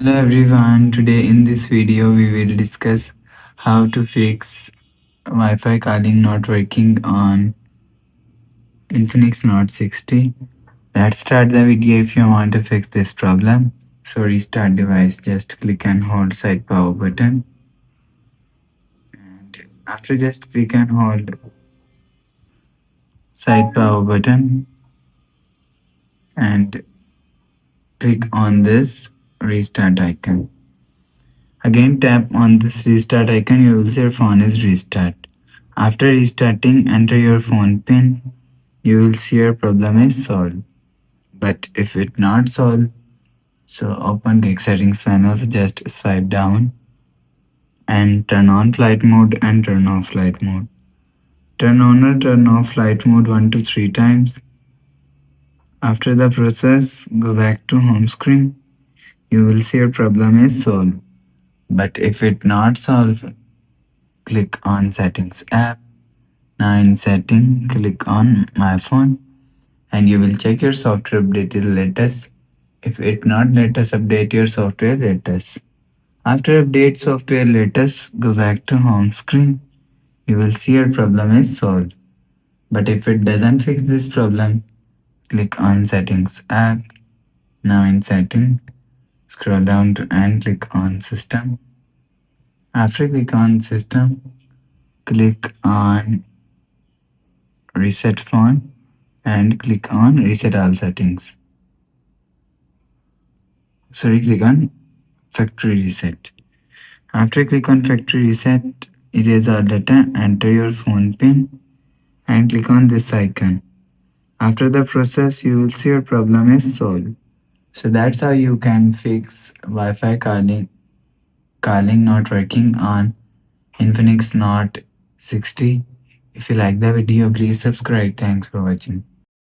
Hello everyone, today in this video we will discuss how to fix Wi-Fi calling not working on Infinix Note 60. Let's start the video. If you want to fix this problem, so restart device, just click and hold side power button, and after just click and hold side power button and click on this restart icon. Again tap on this restart icon, you will see your phone is restart. After restarting, enter your phone PIN. You will see your problem is solved. But if it not solved, so open quick settings panel, just swipe down and turn on flight mode and turn off flight mode. Turn on or turn off flight mode 1 to 3 times. After the process, go back to home screen. You will see your problem is solved. But if it not solved, click on settings app. Now in setting, click on my phone and you will check your software updated latest. If it not latest, update your software latest. After update software latest, go back to home screen. You will see your problem is solved. But if it doesn't fix this problem, click on settings app. Now in setting, scroll down to and click on system. After click on system, click on reset phone and click on reset all settings. Click on factory reset. After click on factory reset, erase all data, enter your phone PIN and click on this icon. After the process, you will see your problem is solved. So that's how you can fix Wi-Fi calling not working on Infinix Note 60. If you like the video, please subscribe. Thanks for watching.